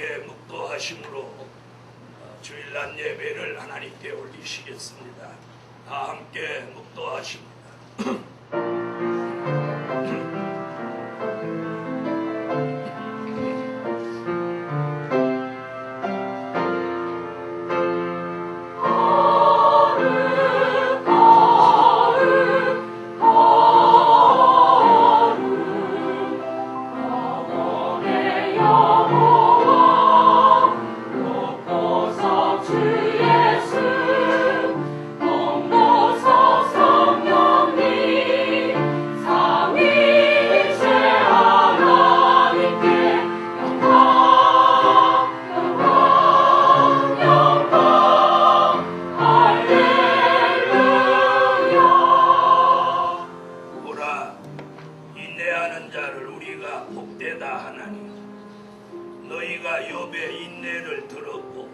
함께 묵도하심으로 주일날 예배를 하나님께 올리시겠습니다. 다 함께 묵도하십니다. 너희가 욥의 인내를 들었고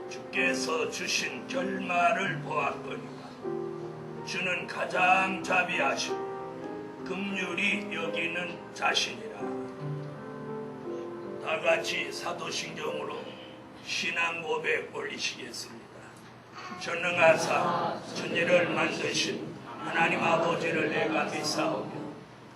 주께서 주신 결말을 보았거니와 주는 가장 자비하시고 긍휼히 여기는 자신이라. 다같이 사도신경으로 신앙 고백 올리시겠습니다. 전능하사 천지를 만드신 하나님 아버지를 내가 믿사오며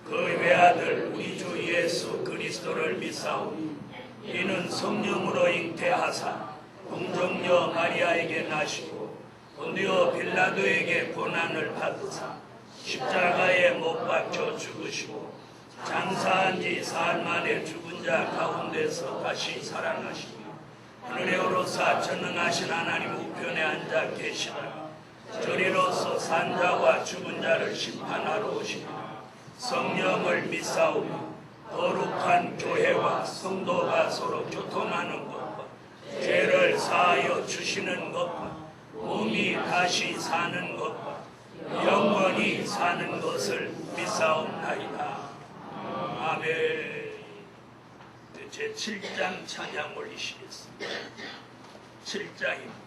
그 외아들 우리 주 예수 그리스도를 믿사오니 이는 성령으로 잉태하사 동정녀 마리아에게 나시고 본디오 빌라도에게 고난을 받으사 십자가에 못 박혀 죽으시고 장사한 지 사흘 만에 죽은 자 가운데서 다시 살아나시며 하늘에 오르사 전능하신 하나님 우편에 앉아 계시다가 저리로서 산자와 죽은 자를 심판하러 오시며 성령을 믿사오며 거룩한 교회와 성도가 서로 교통하는 것과 죄를 사하여 주시는 것과 몸이 다시 사는 것과 영원히 사는 것을 믿사옵나이다. 아멘. 제7장 찬양 올리시겠습니다. 7장입니다.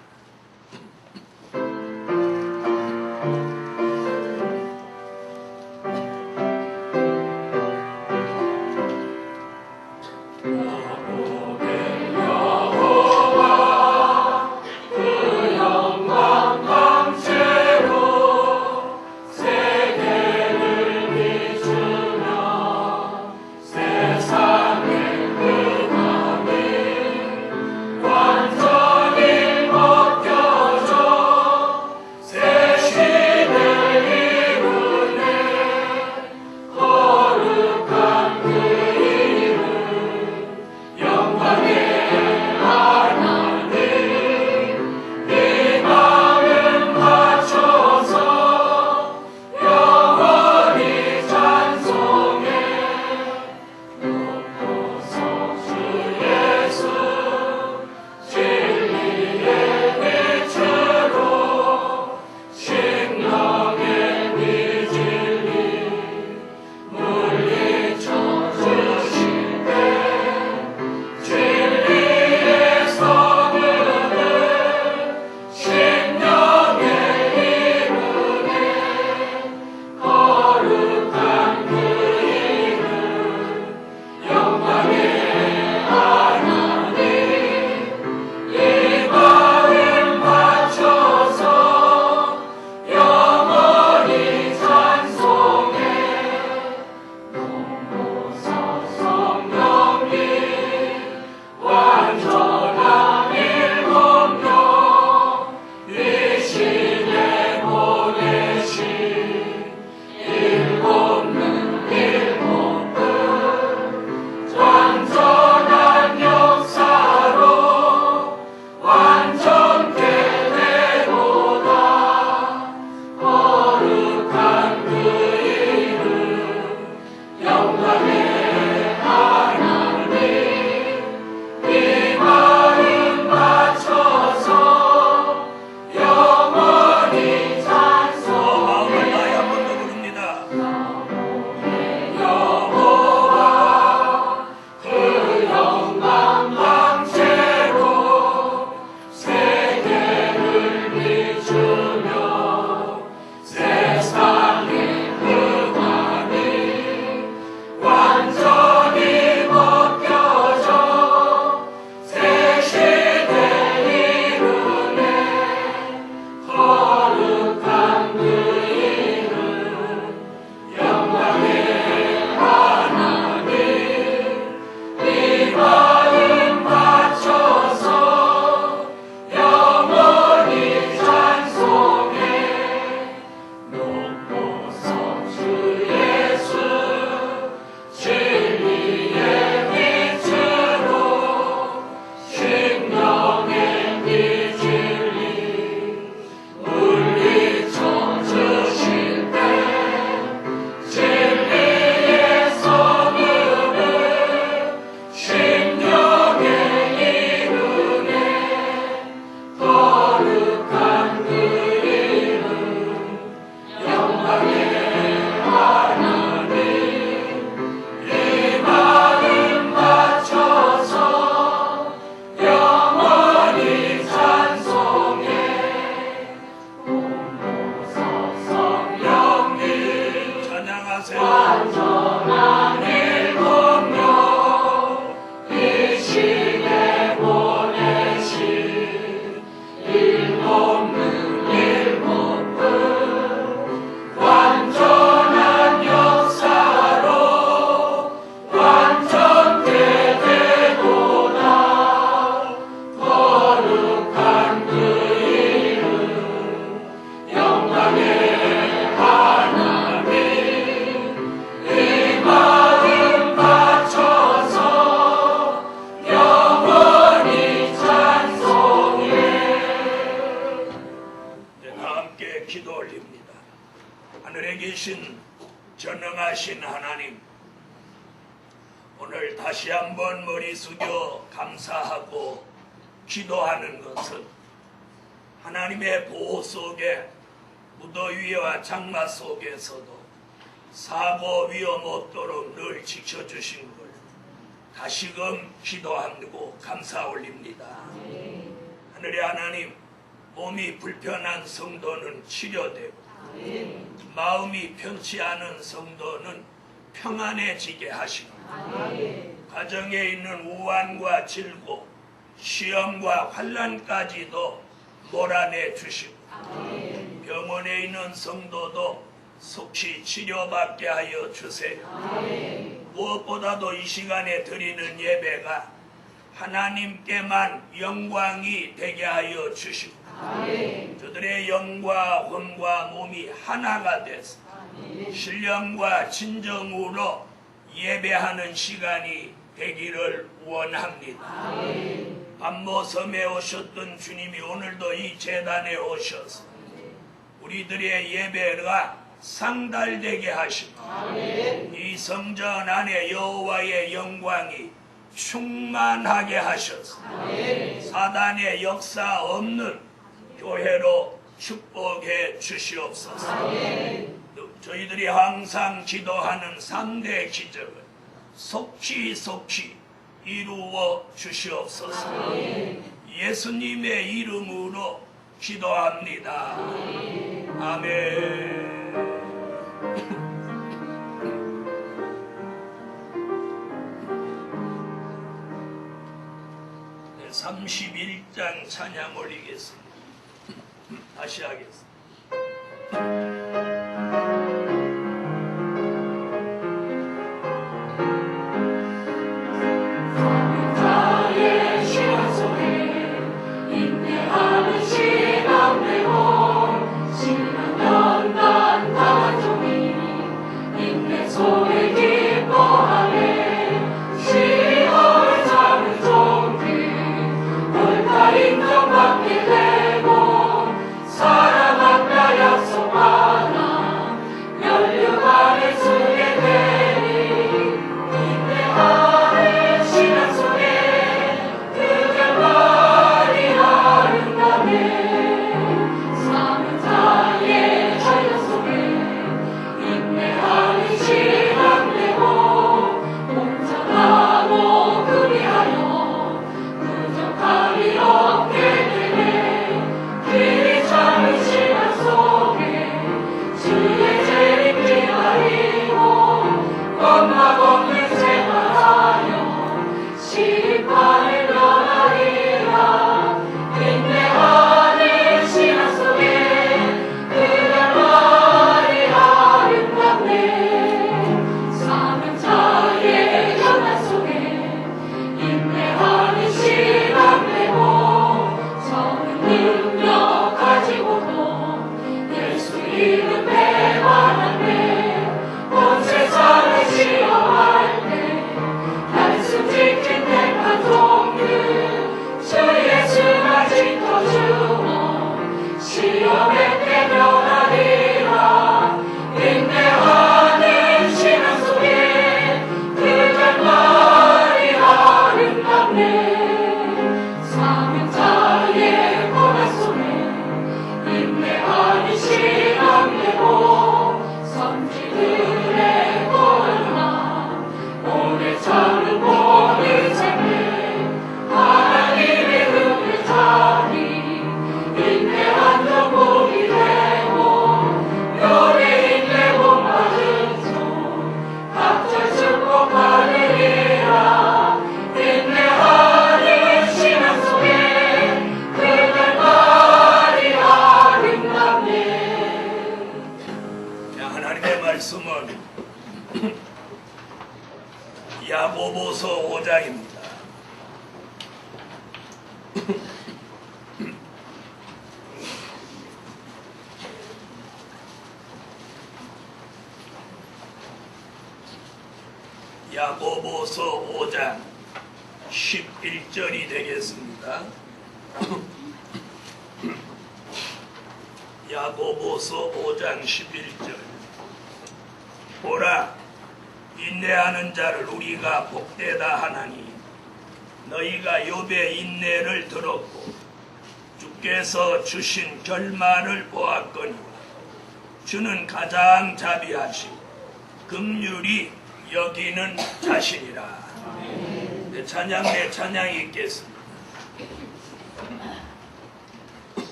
크신 전능하신 하나님, 오늘 다시 한번 머리 숙여 감사하고 기도하는 것은 하나님의 보호 속에 무더위와 장마 속에서도 사고 위험 없도록 늘 지켜주신 걸 다시금 기도하고 감사 올립니다. 하늘의 하나님, 몸이 불편한 성도는 치료되고 마음이 편치 않은 성도는 평안해지게 하시고 가정에 있는 우환과 질고 시험과 환난까지도 몰아내 주시고 병원에 있는 성도도 속히 치료받게 하여 주세요. 무엇보다도 이 시간에 드리는 예배가 하나님께만 영광이 되게 하여 주시고 저들의 영과魂과 몸이 하나가 돼서 신령과 진정으로 예배하는 시간이 되기를 원합니다. 반모섬에 오셨던 주님이 오늘도 이 제단에 오셔서 우리들의 예배가 상달되게 하시고 이 성전 안에 여호와의 영광이 충만하게 하셔서 사단의 역사 없는 교회로 축복해 주시옵소서. 저희들이 항상 기도하는 3대 기적을 속히 이루어 주시옵소서. 예수님의 이름으로 기도합니다. 아멘. 31장 찬양 올리겠습니다. 다시 하겠습니다. 야고보서 5장입니다. 야고보서 5장 11절이 되겠습니다. 야고보서 5장 11절. 보라, 인내하는 자를 우리가 복되다 하나니 너희가 욥의 인내를 들었고 주께서 주신 결말을 보았거니와 주는 가장 자비하시고 긍휼히 여기는 자신이라. 내 찬양이 있겠습니다.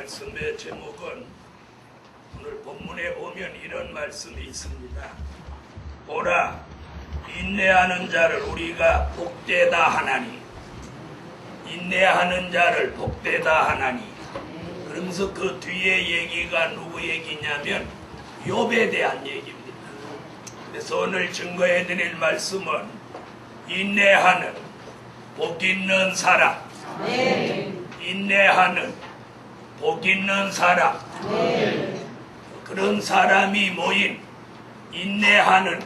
말씀의 제목은 오늘 본문에 보면 이런 말씀이 있습니다. 보라, 인내하는 자를 우리가 복되다 하나니, 인내하는 자를 복되다 하나니. 그러면서 그 뒤에 얘기가 누구 얘기냐면 욥에 대한 얘기입니다. 그래서 오늘 증거해 드릴 말씀은 인내하는 복 있는 사람, 인내하는 복 있는 사람, 그런 사람이 모인 인내하는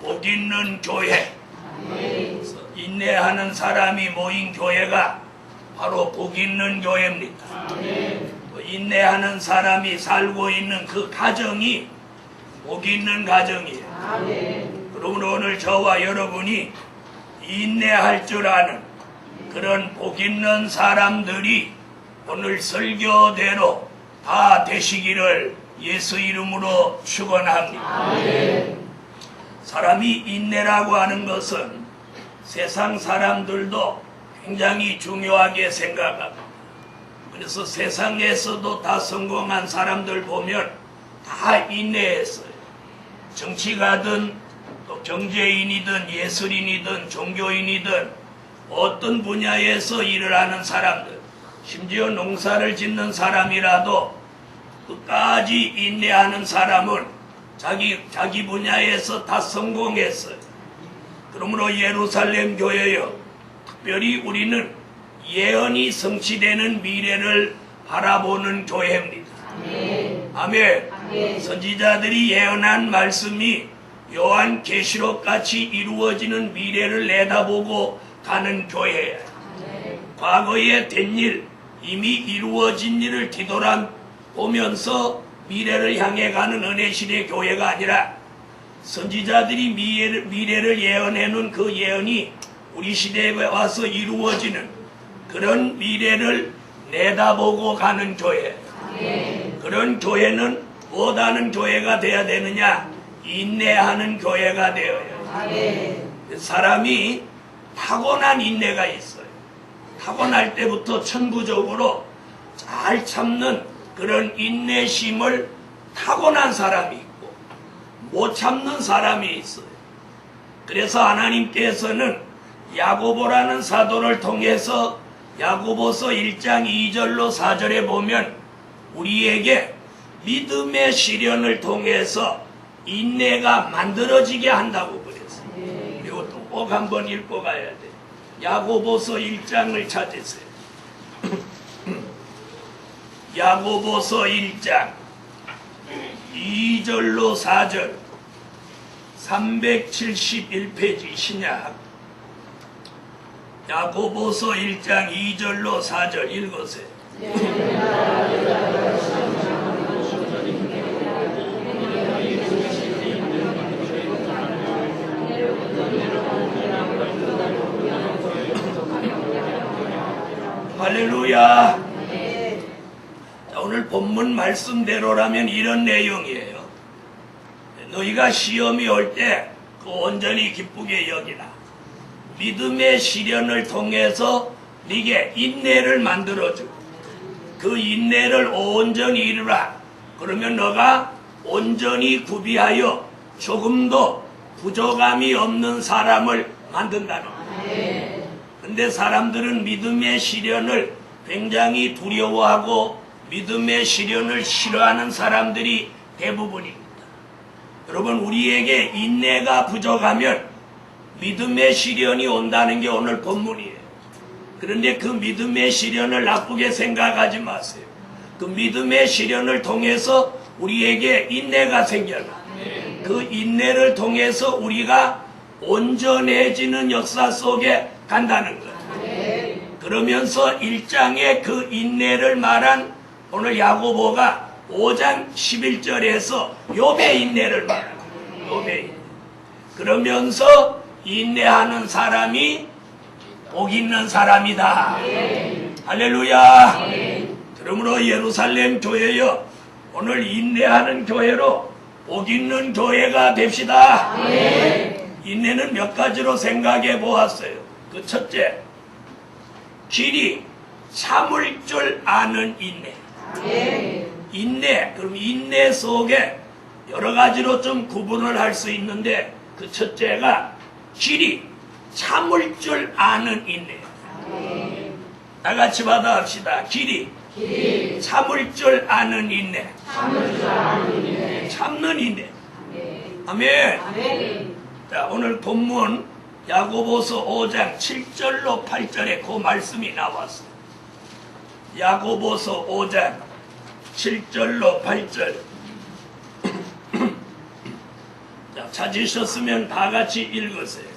복 있는 교회, 인내하는 사람이 모인 교회가 바로 복 있는 교회입니다. 인내하는 사람이 살고 있는 그 가정이 복 있는 가정이에요. 그러므로 오늘 저와 여러분이 인내할 줄 아는 그런 복 있는 사람들이 오늘 설교대로 다 되시기를 예수 이름으로 축원합니다. 사람이 인내라고 하는 것은 세상 사람들도 굉장히 중요하게 생각합니다. 그래서 세상에서도 다 성공한 사람들 보면 다 인내했어요. 정치가든 또 경제인이든 예술인이든 종교인이든 어떤 분야에서 일을 하는 사람들, 심지어 농사를 짓는 사람이라도 끝까지 인내하는 사람은 자기 분야에서 다 성공했어요. 그러므로 예루살렘 교회여, 특별히 우리는 예언이 성취되는 미래를 바라보는 교회입니다. 아멘. 선지자들이 예언한 말씀이 요한계시록 같이 이루어지는 미래를 내다보고 가는 교회예요. 과거에 된 일, 이미 이루어진 일을 뒤돌아보면서 미래를 향해 가는 은혜시대 교회가 아니라 선지자들이 미래를 예언해놓은 그 예언이 우리 시대에 와서 이루어지는 그런 미래를 내다보고 가는 교회. 그런 교회는 무엇하는 교회가 되어야 되느냐? 인내하는 교회가 되어야 해요. 사람이 타고난 인내가 있어요. 타고날 때부터 천부적으로 잘 참는 그런 인내심을 타고난 사람이 있고 못 참는 사람이 있어요. 그래서 하나님께서는 야고보라는 사도를 통해서 야고보서 1장 2절로 4절에 보면 우리에게 믿음의 시련을 통해서 인내가 만들어지게 한다고 그랬어요. 이것도 꼭 한번 읽고 가야 돼. 야고보서 1장을 찾으세요. 야고보서 1장 2절로 4절 371페이지 신약 야고보서 1장 2절로 4절 읽으세요. 할렐루야. 자, 오늘 본문 말씀대로라면 이런 내용이에요. 너희가 시험이 올 때 그 온전히 기쁘게 여기라. 믿음의 시련을 통해서 네게 인내를 만들어주고 그 인내를 온전히 이루라. 그러면 너가 온전히 구비하여 조금도 부족함이 없는 사람을 만든다는 거예요. 근데 사람들은 믿음의 시련을 굉장히 두려워하고 믿음의 시련을 싫어하는 사람들이 대부분입니다. 여러분, 우리에게 인내가 부족하면 믿음의 시련이 온다는 게 오늘 본문이에요. 그런데 그 믿음의 시련을 나쁘게 생각하지 마세요. 그 믿음의 시련을 통해서 우리에게 인내가 생겨나. 그 인내를 통해서 우리가 온전해지는 역사 속에 간다는 거예요. 그러면서 1장의 그 인내를 말한 오늘 야고보가 5장 11절에서 욥의 인내를 말합니다. 욥의 인내. 그러면서 인내하는 사람이 복 있는 사람이다. 할렐루야. 그러므로 예루살렘 교회여, 오늘 인내하는 교회로 복 있는 교회가 됩시다. 인내는 몇 가지로 생각해 보았어요. 그 첫째, 길이 참을 줄 아는 인내. 인내, 그럼 인내 속에 여러 가지로 좀 구분을 할 수 있는데 그 첫째가 길이 참을 줄 아는 인내. 다 같이 받아합시다. 길이 참을 줄 아는 인내. 참는 인내. 아멘. 자, 오늘 본문 야고보서 5장 7절로 8절에 그 말씀이 나왔어요. 야고보서 5장 7절로 8절. 자, 찾으셨으면 다 같이 읽으세요.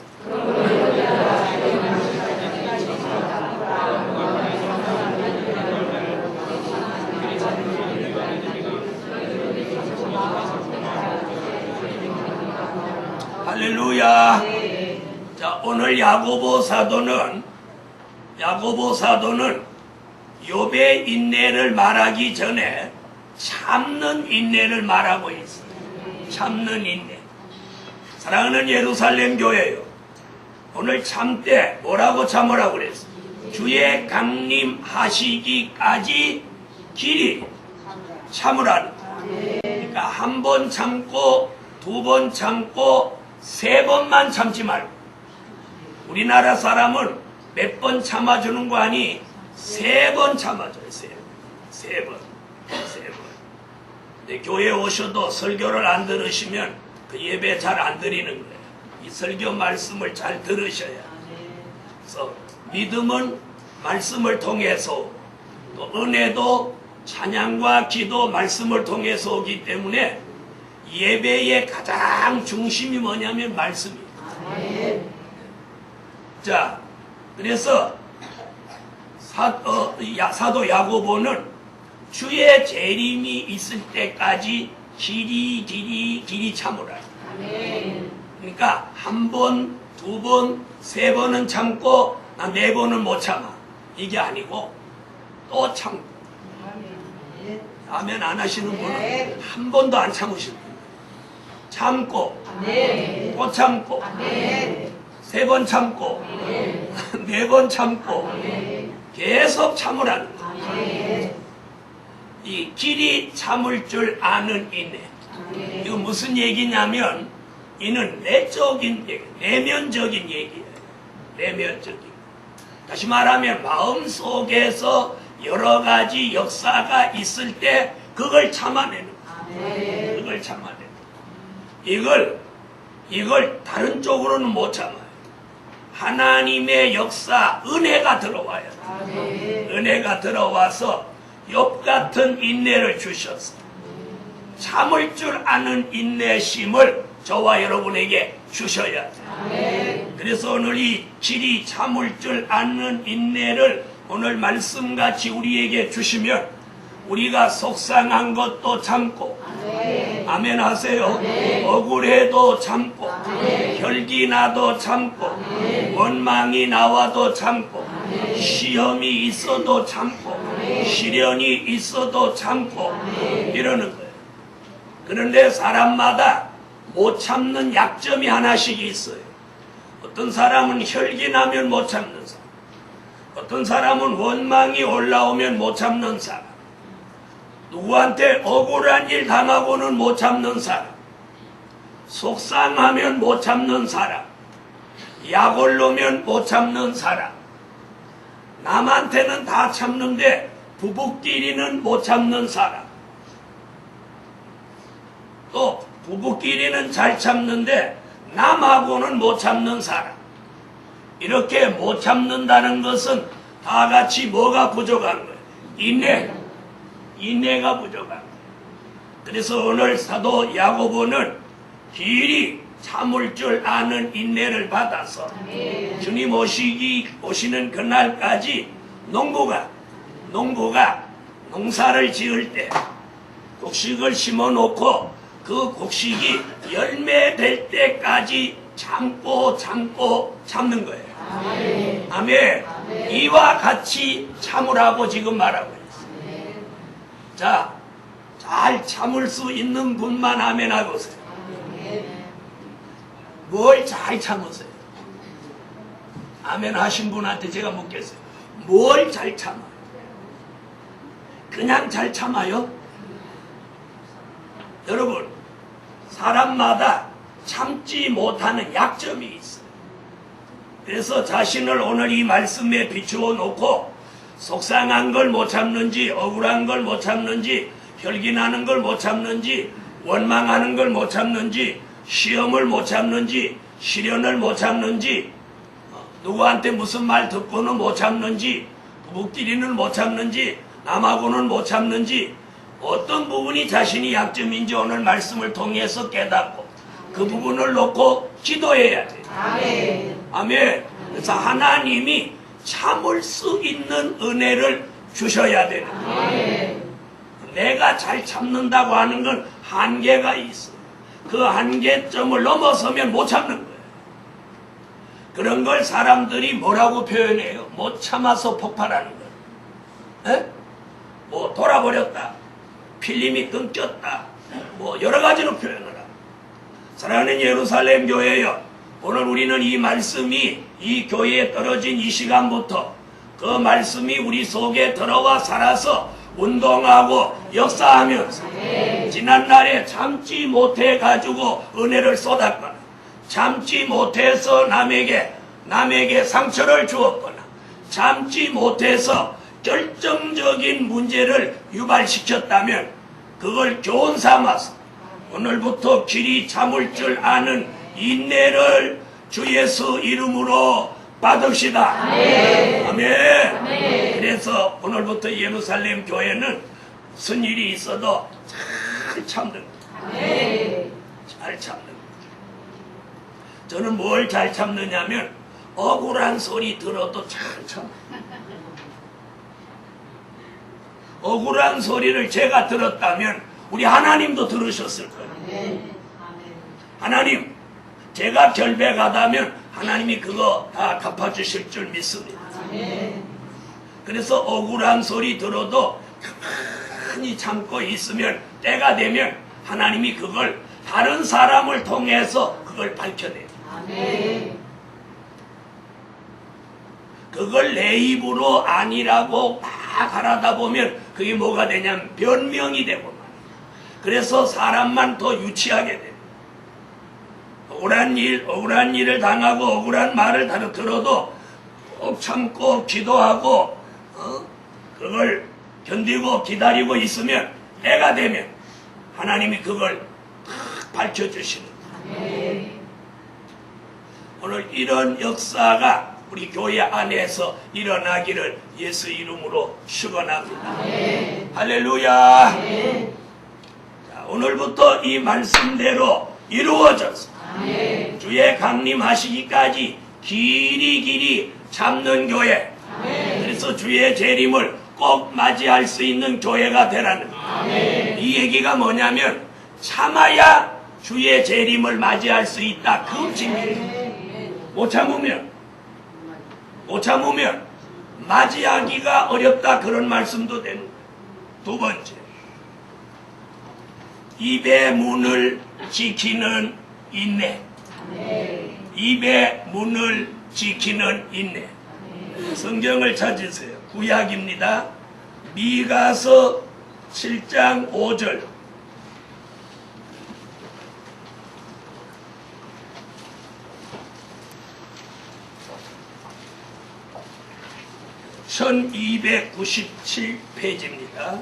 할렐루야. 자, 오늘 야고보 사도는 욥의 인내를 말하기 전에 참는 인내를 말하고 있어요. 참는 인내. 사랑하는 예루살렘 교회요, 오늘 참 때 뭐라고 참으라고 그랬어요? 주의 강림하시기까지 길이 참으라는 거예요. 그러니까 한 번 참고, 두 번 참고, 세 번만 참지 말고. 우리나라 사람은 몇 번 참아주는 거 아니? 세 번 참아줘요. 세 번. 근데 교회에 오셔도 설교를 안 들으시면 그 예배 잘 안 드리는 거예요. 이 설교 말씀을 잘 들으셔야. 그래서 믿음은 말씀을 통해서, 또 은혜도 찬양과 기도 말씀을 통해서 오기 때문에 예배의 가장 중심이 뭐냐면 말씀이에요. 자, 그래서 사도 야고보는 주의 재림이 있을 때까지 길이 참으라. 그러니까 한 번, 두 번, 세 번은 참고 나 네 번은 못 참아. 이게 아니고 또 참고. 아멘 안 하시는 분은 한 번도 안 참으실 거예요. 참고, 또 참고, 세 번 참고, 네 번 참고, 계속 참으라는 거예요. 이 길이 참을 줄 아는 인내. 이거 무슨 얘기냐면, 이는 내적인 얘기, 내면적인 얘기예요. 내면적인. 다시 말하면 마음속에서 여러 가지 역사가 있을 때 그걸 참아내는 거예요. 그걸 참아내는 거예요. 이걸 다른 쪽으로는 못 참아요. 하나님의 역사, 은혜가 들어와요. 은혜가 들어와서 욥 같은 인내를 주셨어요. 참을 줄 아는 인내심을 저와 여러분에게 주셔야 돼요. 그래서 오늘 이 길이 참을 줄 아는 인내를 오늘 말씀같이 우리에게 주시면 우리가 속상한 것도 참고, 아멘 하세요. 억울해도 참고, 혈기 나도 참고, 원망이 나와도 참고, 시험이 있어도 참고, 시련이 있어도 참고, 이러는 거예요. 그런데 사람마다 못 참는 약점이 하나씩 있어요. 어떤 사람은 혈기 나면 못 참는 사람, 어떤 사람은 원망이 올라오면 못 참는 사람, 누구한테 억울한 일 당하고는 못 참는 사람, 속상하면 못 참는 사람, 약 올르면 못 참는 사람, 남한테는 다 참는데 부부끼리는 못 참는 사람, 또 부부끼리는 잘 참는데 남하고는 못 참는 사람. 이렇게 못 참는다는 것은 다 같이 뭐가 부족한 거예요? 인내가 부족한 거예요. 그래서 오늘 사도 야고보는 길이 참을 줄 아는 인내를 받아서 주님 오시는 그날까지 농부가 농사를 지을 때 곡식을 심어놓고 그 곡식이 열매 될 때까지 참고 참는 거예요. 아멘. 이와 같이 참으라고 지금 말하고 있어요. 자, 잘 참을 수 있는 분만 아멘 하고세요. 뭘 잘 참으세요? 아멘 하신 분한테 제가 묻겠어요. 뭘 잘 참아요? 그냥 잘 참아요? 여러분, 사람마다 참지 못하는 약점이 있어요. 그래서 자신을 오늘 이 말씀에 비추어 놓고 속상한 걸 못 참는지, 억울한 걸 못 참는지, 혈기 나는 걸 못 참는지, 원망하는 걸 못 참는지, 시험을 못 참는지, 시련을 못 참는지, 누구한테 무슨 말 듣고는 못 참는지, 부부끼리는 못 참는지, 남하고는 못 참는지, 어떤 부분이 자신이 약점인지 오늘 말씀을 통해서 깨닫고 그 부분을 놓고 기도해야 돼요. 아멘. 아멘. 그래서 하나님이 참을 수 있는 은혜를 주셔야 되는 거예요. 내가 잘 참는다고 하는 건 한계가 있어요. 그 한계점을 넘어서면 못 참는 거예요. 그런 걸 사람들이 뭐라고 표현해요? 못 참아서 폭발하는 거. 에? 뭐 돌아버렸다, 필름이 끊겼다, 뭐 여러 가지로 표현을 합니다. 사랑하는 예루살렘 교회여, 오늘 우리는 이 말씀이 이 교회에 떨어진 이 시간부터 그 말씀이 우리 속에 들어와 살아서 운동하고 역사하면서 지난날에 참지 못해 가지고 은혜를 쏟았거나 참지 못해서 남에게 상처를 주었거나 참지 못해서 결정적인 문제를 유발시켰다면 그걸 교훈 삼아서 오늘부터 길이 참을 줄 아는 인내를 주 예수 이름으로 받읍시다. 아멘. 아멘. 그래서 오늘부터 예루살렘 교회는 무슨 일이 있어도 잘 참는 거예요. 잘 참는 거예요. 저는 뭘 잘 참느냐면 억울한 소리 들어도 잘 참아요. 억울한 소리를 제가 들었다면 우리 하나님도 들으셨을 거예요. 하나님, 제가 결백하다면 하나님이 그거 다 갚아주실 줄 믿습니다. 그래서 억울한 소리 들어도 가만히 참고 있으면 때가 되면 하나님이 그걸 다른 사람을 통해서 그걸 밝혀내요. 그걸 내 입으로 아니라고 막 하라다 보면 그게 뭐가 되냐면 변명이 되고 말이에요. 그래서 사람만 더 유치하게 돼요. 억울한 일을 당하고 억울한 말을 들어도 꼭 참고 기도하고 그걸 견디고 기다리고 있으면 때가 되면 하나님이 그걸 딱 밝혀주시는 거예요. 오늘 이런 역사가 우리 교회 안에서 일어나기를 예수 이름으로 축원합니다. 할렐루야. 자, 오늘부터 이 말씀대로 이루어져서 주의 강림하시기까지 길이 참는 교회, 그래서 주의 재림을 꼭 맞이할 수 있는 교회가 되라는 거예요. 이 얘기가 뭐냐면 참아야 주의 재림을 맞이할 수 있다, 그 증거예요. 못 참으면 맞이하기가 어렵다, 그런 말씀도 되는 거예요. 두 번째, 입의 문을 지키는 인내. 입의 문을 지키는 인내. 성경을 찾으세요. 구약입니다. 미가서 7장 5절. (1297페이지입니다)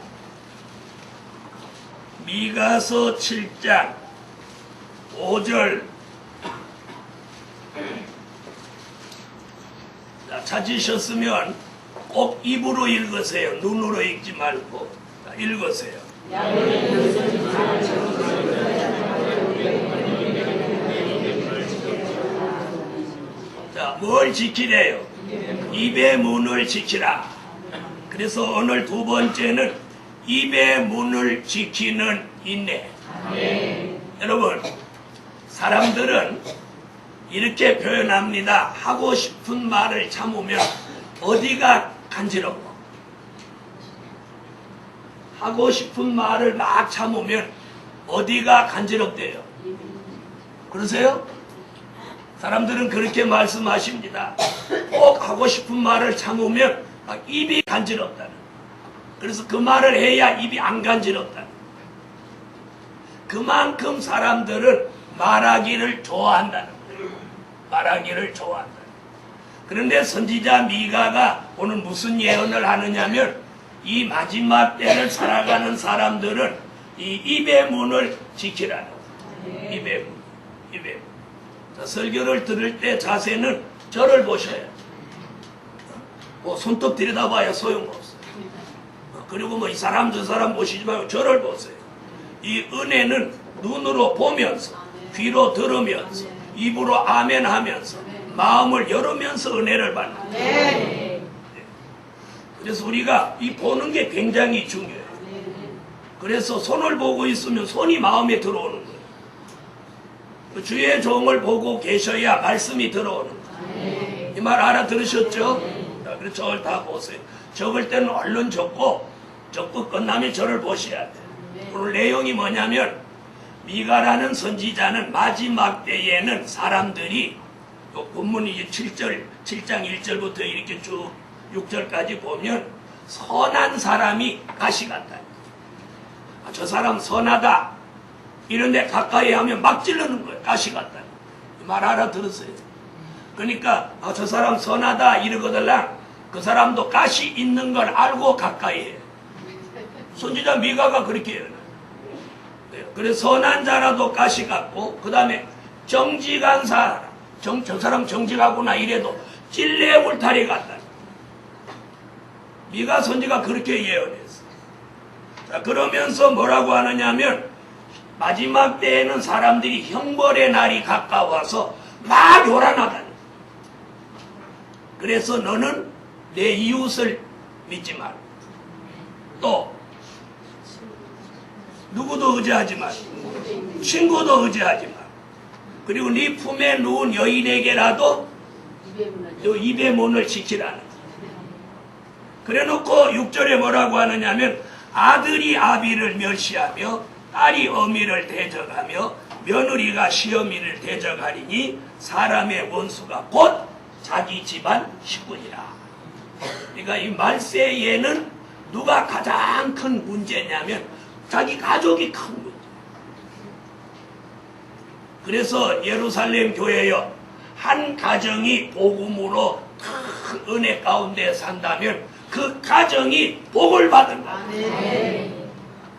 미가서 7장 5절. 자, 찾으셨으면 꼭 입으로 읽으세요. 눈으로 읽지 말고. 자, 읽으세요. 자, 뭘 지키래요? 입의 문을 지키라. 그래서 오늘 두 번째는 입의 문을 지키는 인내. 여러분, 사람들은 이렇게 표현합니다. 하고 싶은 말을 참으면 어디가 간지럽고, 하고 싶은 말을 막 참으면 어디가 간지럽대요. 그러세요? 사람들은 그렇게 말씀하십니다. 꼭 하고 싶은 말을 참으면 입이 간지럽다는. 그래서 그 말을 해야 입이 안 간지럽다는. 그만큼 사람들은 말하기를 좋아한다는 거예요. 말하기를 좋아한다. 그런데 선지자 미가가 오늘 무슨 예언을 하느냐면 이 마지막 때를 살아가는 사람들은 이 입의 문을 지키라는 거예요. 입의 문. 입의 문. 자, 설교를 들을 때 자세는 저를 보셔야. 뭐 손톱 들여다봐야 소용없어요. 그리고 뭐 이 사람 저 사람 보시지 말고 저를 보세요. 이 은혜는 눈으로 보면서, 귀로 들으면서, 입으로 아멘 하면서, 마음을 열으면서 은혜를 받는 거예요. 그래서 우리가 이 보는 게 굉장히 중요해요. 그래서 손을 보고 있으면 손이 마음에 들어오는 거예요. 주의 종을 보고 계셔야 말씀이 들어오는 거예요. 이 말 알아들으셨죠? 자, 그래서 저를 다 보세요. 적을 때는 얼른 적고 끝나면 저를 보셔야 돼. 오늘 내용이 뭐냐면 미가라는 선지자는 마지막 때에는 사람들이 또 본문이 7장 1절부터 이렇게 쭉 6절까지 보면 선한 사람이 가시 같다. 저 사람 선하다. 이런데 가까이 하면 막 찌르는 거예요. 가시 같다. 말 알아들으세요. 그러니까 저 사람 선하다 이러거들랑 그 사람도 가시 있는 걸 알고 가까이 해요. 선지자 미가가 그렇게 해요. 그래서 선한 자라도 가시 같고 그 다음에 정직한 사람 저 사람 정직하구나 이래도 찔레 울타리 같다. 미가 선지가 그렇게 예언했어. 자, 그러면서 뭐라고 하느냐면 마지막 때에는 사람들이 형벌의 날이 가까워서 막 요란하다. 그래서 너는 내 이웃을 믿지 마라. 또 누구도 의지하지 마라. 친구도 의지하지 마라. 그리고 네 품에 누운 여인에게라도 너 입의 문을 지키라는. 그래놓고 6절에 뭐라고 하느냐면 아들이 아비를 멸시하며 딸이 어미를 대적하며 며느리가 시어미를 대적하리니 사람의 원수가 곧 자기 집안 식구니라. 그러니까 이 말세에는 누가 가장 큰 문제냐면 자기 가족이 큰 문제. 그래서 예루살렘 교회여 한 가정이 복음으로 큰 은혜 가운데 산다면 그 가정이 복을 받은 거야.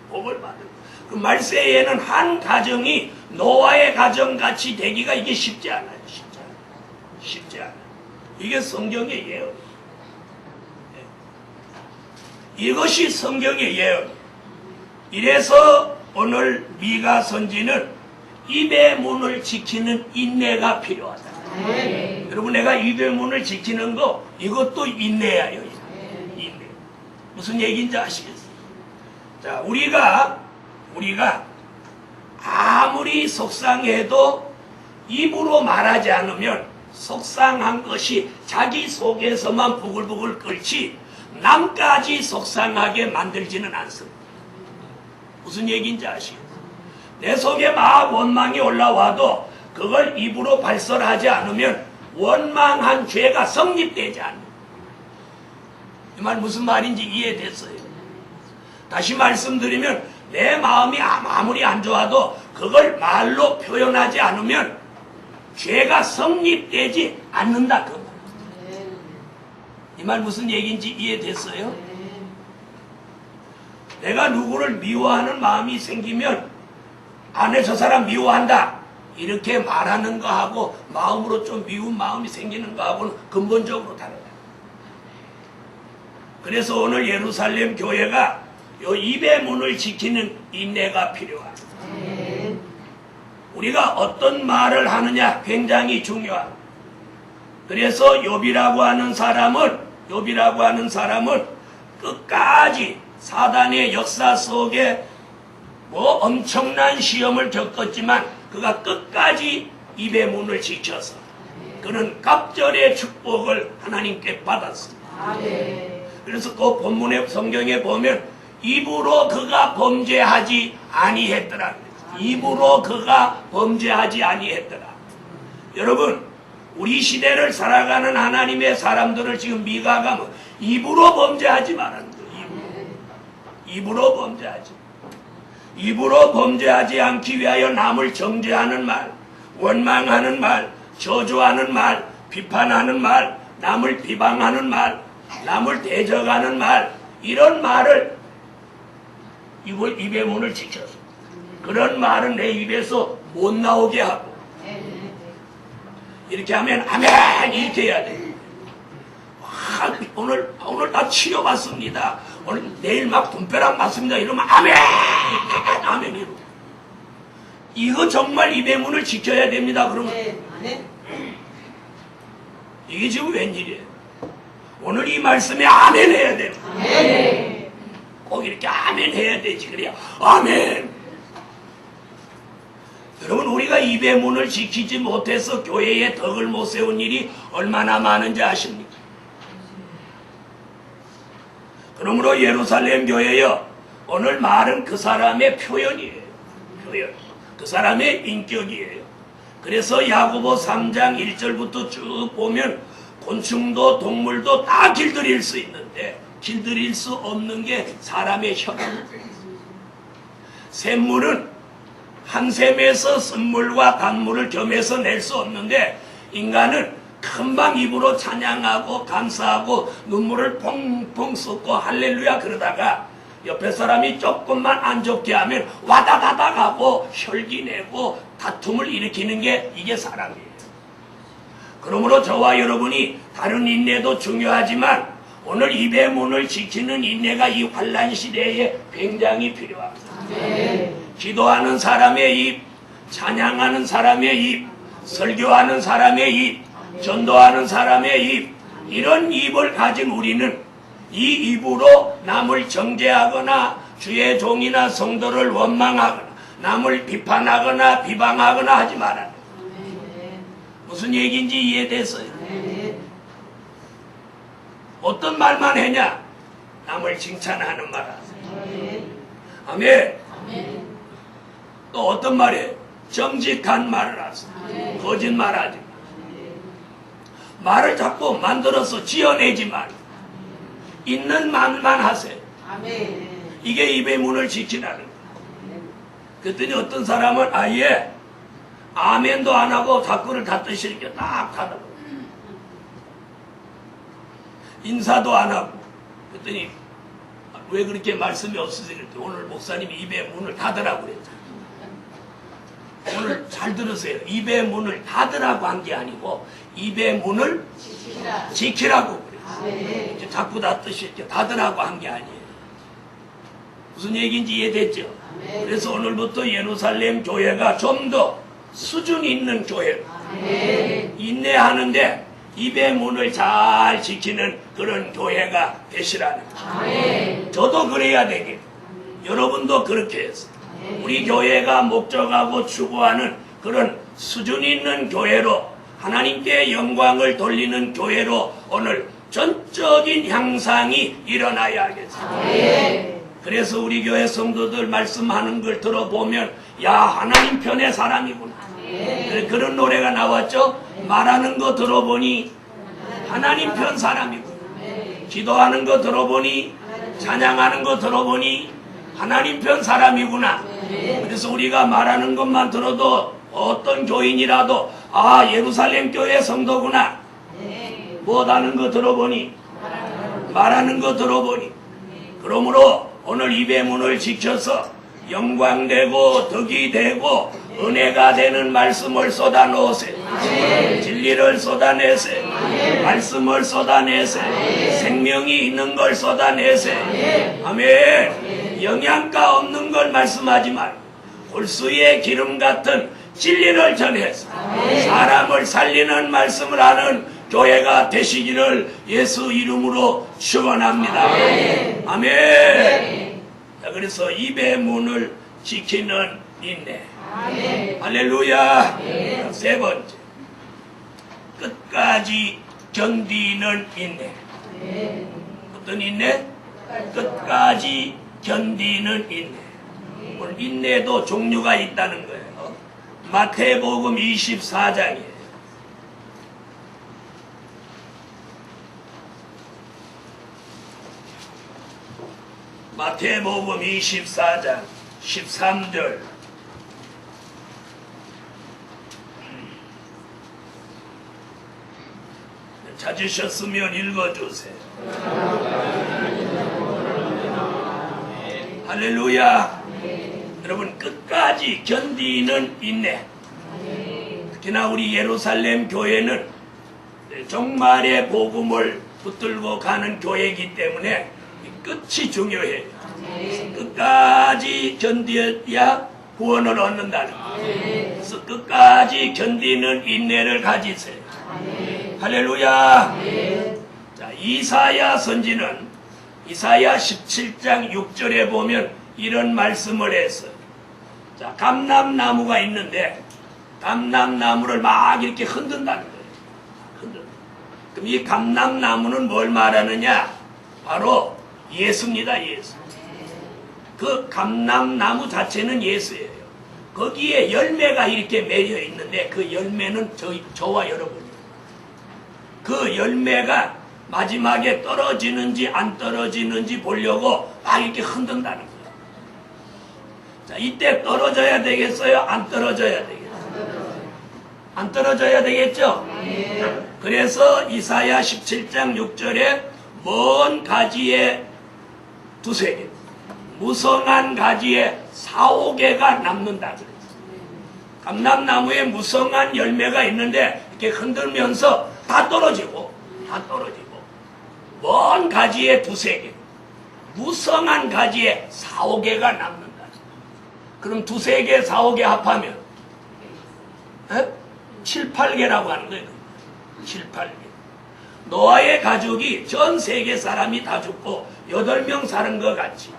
복을 받은 거야. 그 말세에는 한 가정이 노아의 가정같이 되기가 이게 쉽지 않아요. 쉽지 않아요. 이게 성경의 예언. 이것이 성경의 예언. 이래서 오늘 미가 선지는 입의 문을 지키는 인내가 필요하다. 여러분 내가 입의 문을 지키는 거 이것도 인내예요. 인내. 무슨 얘기인지 아시겠어요? 자, 우리가 아무리 속상해도 입으로 말하지 않으면 속상한 것이 자기 속에서만 부글부글 끓지 남까지 속상하게 만들지는 않습니다. 무슨 얘기인지 아시겠어요? 내 속에 막 원망이 올라와도 그걸 입으로 발설하지 않으면 원망한 죄가 성립되지 않는다. 이 말 무슨 말인지 이해됐어요? 다시 말씀드리면 내 마음이 아무리 안 좋아도 그걸 말로 표현하지 않으면 죄가 성립되지 않는다. 그 말. 이 말 무슨 얘기인지 이해됐어요? 내가 누구를 미워하는 마음이 생기면 안에 저 사람 미워한다 이렇게 말하는 거하고 마음으로 좀 미운 마음이 생기는 거하고는 근본적으로 다르다. 그래서 오늘 예루살렘 교회가 요 입의 문을 지키는 인내가 필요하다. 우리가 어떤 말을 하느냐 굉장히 중요하다. 그래서 욥이라고 하는 사람은 끝까지 사단의 역사 속에 뭐 엄청난 시험을 겪었지만 그가 끝까지 입의 문을 지켜서 그는 갑절의 축복을 하나님께 받았습니다. 그래서 그 본문의 성경에 보면 입으로 그가 범죄하지 아니했더라. 입으로 그가 범죄하지 아니했더라. 여러분 우리 시대를 살아가는 하나님의 사람들을 지금 미가가 뭐 입으로 범죄하지 말라는 거예요. 입으로 범죄하지. 입으로 범죄하지 않기 위하여 남을 정죄하는 말, 원망하는 말, 저주하는 말, 비판하는 말, 남을 비방하는 말, 남을 대적하는 말, 이런 말을 입의 문을 지켜서 그런 말은 내 입에서 못 나오게 하고 이렇게 하면 아멘 이렇게 해야 돼. 오늘 나 치료받습니다. 오늘 내일 막 돈벼락 맞습니다. 이러면 아멘 이러고 이거 정말 입의 문을 지켜야 됩니다. 그러면 이게 지금 웬일이에요? 오늘 이 말씀에 아멘 해야 돼요. 꼭 이렇게 아멘 해야 되지. 그래야 아멘. 여러분, 우리가 입의 문을 지키지 못해서 교회에 덕을 못 세운 일이 얼마나 많은지 아십니까? 그러므로 예루살렘 교회여, 오늘 말은 그 사람의 표현이에요. 표현. 그 사람의 인격이에요. 그래서 야고보 3장 1절부터 쭉 보면 곤충도 동물도 다 길들일 수 있는데 길들일 수 없는 게 사람의 혀입니다. 샘물은 한 샘에서 쓴물과 단물을 겸해서 낼 수 없는데 인간은 금방 입으로 찬양하고 감사하고 눈물을 펑펑 쏟고 할렐루야 그러다가 옆에 사람이 조금만 안 좋게 하면 와다다닥 하고 혈기내고 다툼을 일으키는 게 이게 사람이에요. 그러므로 저와 여러분이 다른 인내도 중요하지만 오늘 입의 문을 지키는 인내가 이 환난 시대에 굉장히 필요합니다. 기도하는 사람의 입, 찬양하는 사람의 입, 설교하는 사람의 입, 전도하는 사람의 입, 이런 입을 가진 우리는 이 입으로 남을 정죄하거나 주의 종이나 성도를 원망하거나 남을 비판하거나 비방하거나 하지 말아야 돼요. 무슨 얘기인지 이해됐어요? 어떤 말만 했냐? 남을 칭찬하는 말 하세요. 아멘. 또 어떤 말이에요? 정직한 말을 하세요. 거짓말하지 마. 말을 자꾸 만들어서 지어내지 말고 있는 말만 하세요. 이게 입의 문을 지키라는 거예요. 그랬더니 어떤 사람은 아예 아멘도 안 하고 자꾸를 닫듯이 이렇게 딱 닫아버려요. 인사도 안 하고. 그랬더니 왜 그렇게 말씀이 없으세요? 그랬더니 오늘 목사님이 입의 문을 닫으라고 그랬잖아요. 오늘 잘 들으세요. 입의 문을 닫으라고 한 게 아니고 입의 문을 지키라고 그래요. 자꾸 닫듯이 이렇게 닫으라고 한 게 아니에요. 무슨 얘기인지 이해됐죠? 그래서 오늘부터 예루살렘 교회가 좀 더 수준 있는 교회로 인내하는데 입의 문을 잘 지키는 그런 교회가 되시라는 거예요. 저도 그래야 되게. 여러분도 그렇게 해서 우리 교회가 목적하고 추구하는 그런 수준 있는 교회로 하나님께 영광을 돌리는 교회로 오늘 전적인 향상이 일어나야 하겠습니다. 그래서 우리 교회 성도들 말씀하는 걸 들어보면 야 하나님 편의 사람이구나. 그런 노래가 나왔죠. 말하는 거 들어보니 하나님 편 사람이구나. 기도하는 거 들어보니 찬양하는 거 들어보니 하나님 편 사람이구나. 그래서 우리가 말하는 것만 들어도 어떤 교인이라도 아 예루살렘 교회 성도구나. 뭐하는 거 들어보니 말하는 거 들어보니. 그러므로 오늘 입의 문을 지켜서 영광되고 덕이 되고 은혜가 되는 말씀을 쏟아놓으세요. 진리를 쏟아내세요. 말씀을 쏟아내세요. 생명이 있는 걸 쏟아내세요. 아멘. 영양가 없는 걸 말씀하지 말고 골수의 기름 같은 진리를 전해서 사람을 살리는 말씀을 하는 교회가 되시기를 예수 이름으로 축원합니다. 아멘. 자, 그래서 입의 문을 지키는 인내. 할렐루야. 세 번째, 끝까지 견디는 인내. 어떤 인내? 끝까지 견디는 인내. 오늘 인내도 종류가 있다는 거예요. 마태복음 24장이에요. 마태복음 24장 13절. 찾으셨으면 읽어주세요. 할렐루야. 여러분 끝까지 견디는 인내. 특히나 우리 예루살렘 교회는 종말의 복음을 붙들고 가는 교회이기 때문에 끝이 중요해요. 끝까지 견뎌야 구원을 얻는다는 거예요. 그래서 끝까지 견디는 인내를 가지세요. 할렐루야. 자, 이사야 선지는 이사야 17장 6절에 보면 이런 말씀을 했어요. 자, 감람나무가 있는데 감람나무를 막 이렇게 흔든다는 거예요. 그럼 이 감람나무는 뭘 말하느냐? 바로 예수입니다. 예수. 그 감람나무 자체는 예수예요. 거기에 열매가 이렇게 맺어 있는데 그 열매는 저와 여러분이에요. 그 열매가 마지막에 떨어지는지 안 떨어지는지 보려고 막 이렇게 흔든다는 거예요. 자, 이때 떨어져야 되겠어요? 안 떨어져야 되겠어요? 안 떨어져야 되겠죠? 그래서 이사야 17장 6절에 먼 가지에 두세 개, 무성한 가지에 4~5개가 남는다 그랬어요. 감람나무에 무성한 열매가 있는데 이렇게 흔들면서 다 떨어지고 먼 가지에 두세 개, 무성한 가지에 4~5개가 남는다. 그럼 두세 개, 4~5개 합하면 7~8개라고 하는 거예요. 7~8개. 노아의 가족이 전 세계 사람이 다 죽고 8명 사는 것 같이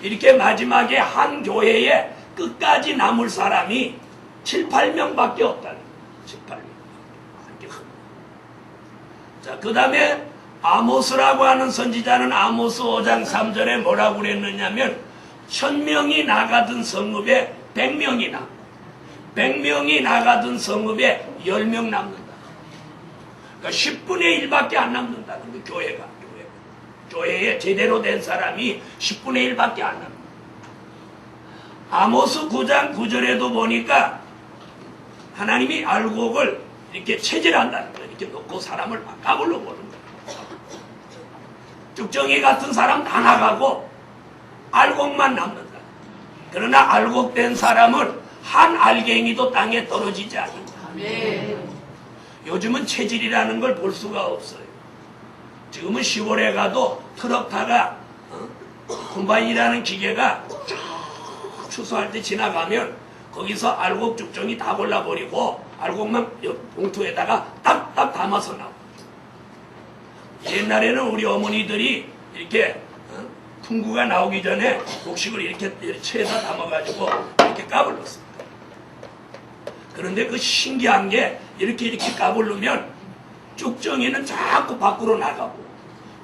이렇게 마지막에 한 교회에 끝까지 남을 사람이 7~8명밖에 없다는 거예요. 7~8명. 자, 그 다음에 아모스라고 하는 선지자는 아모스 5장 3절에 뭐라고 그랬느냐면 1000명이 나가던 성읍에 100명이 나가던 성읍에 10명 남는다. 그러니까 10분의 1밖에 안 남는다는 거예요. 교회에 제대로 된 사람이 10분의 1밖에 안 남는다. 아모스 9장 9절에도 보니까 하나님이 알곡을 이렇게 체질한다는 거예요. 이렇게 놓고 사람을 까불러 보는 거예요. 쭉정이 같은 사람 다 나가고 알곡만 남는다. 그러나 알곡된 사람은 한 알갱이도 땅에 떨어지지 않는다. 요즘은 체질이라는 걸 볼 수가 없어요. 지금은 시골에 가도 트럭타가 콤바인이라는 기계가 추수할 때 지나가면 거기서 알곡 쭉정이 다 골라버리고 알곡만 봉투에다가 딱딱 담아서 나와. 옛날에는 우리 어머니들이 이렇게 풍구가 나오기 전에 곡식을 이렇게 채에다 담아가지고 이렇게 까불렀습니다. 그런데 그 신기한 게 이렇게 까불르면 쭉정이는 자꾸 밖으로 나가고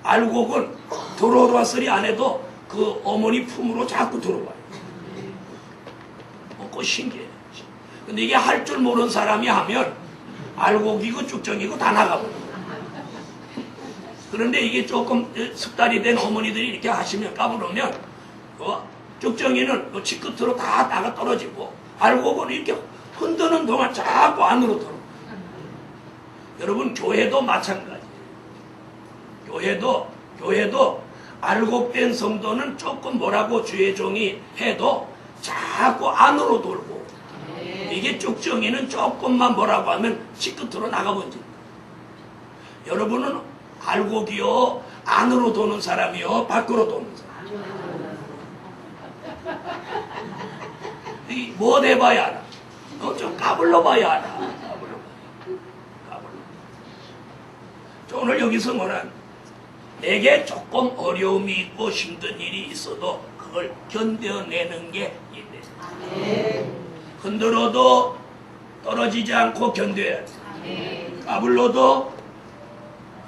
알곡은 들어왔으리 안 해도 그 어머니 품으로 자꾸 들어와요. 그거 신기해요. 근데 이게 할 줄 모르는 사람이 하면 알곡이고 쭉정이고 다 나가버려요. 그런데 이게 조금 숙달이 된 어머니들이 이렇게 하시면 까불으면 쭉정이는 치 끝으로 다 나가 떨어지고 알곡은 이렇게 흔드는 동안 자꾸 안으로 들어오고. 여러분 교회도 마찬가지예요. 교회도 알곡된 성도는 조금 뭐라고 주의 종이 해도 자꾸 안으로 돌고 이게 쭉정이는 조금만 뭐라고 하면 치 끝으로 나가버립니다. 여러분은 알곡이요 안으로 도는 사람이요 밖으로 도는 사람. 뭐 해봐야 알아. 좀 까불러 봐야 알아. 까불러. 오늘 여기서 뭐란 내게 조금 어려움이 있고 힘든 일이 있어도 그걸 견뎌내는 게 있네. 흔들어도 떨어지지 않고 견뎌야 돼. 까불러도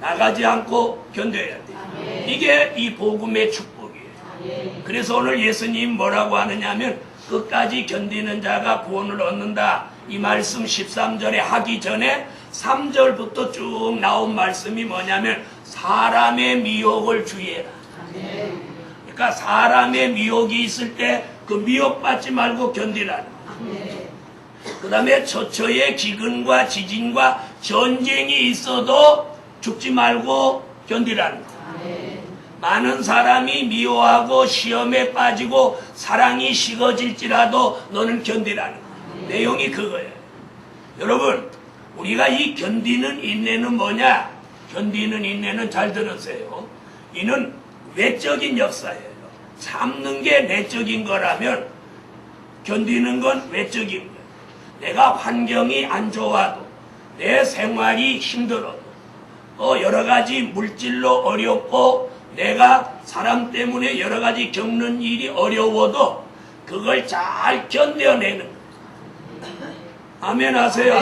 나가지 않고 견뎌야 돼. 이게 이 복음의 축복이에요. 그래서 오늘 예수님 뭐라고 하느냐면 끝까지 견디는 자가 구원을 얻는다. 이 말씀 13절에 하기 전에 3절부터 쭉 나온 말씀이 뭐냐면 사람의 미혹을 주의해라. 그러니까 사람의 미혹이 있을 때 그 미혹받지 말고 견디라는 거예요. 그 다음에 처처의 기근과 지진과 전쟁이 있어도 죽지 말고 견디라는 거예요. 많은 사람이 미워하고 시험에 빠지고 사랑이 식어질지라도 너는 견디라는 거예요. 내용이 그거예요. 여러분 우리가 이 견디는 인내는 뭐냐? 견디는 인내는 잘 들으세요. 이는 외적인 역사예요. 참는 게 내적인 거라면 견디는 건 외적인 거예요. 내가 환경이 안 좋아도 내 생활이 힘들어도 또 여러 가지 물질로 어렵고 내가 사람 때문에 여러 가지 겪는 일이 어려워도 그걸 잘 견뎌내는 거예요. 아멘 하세요.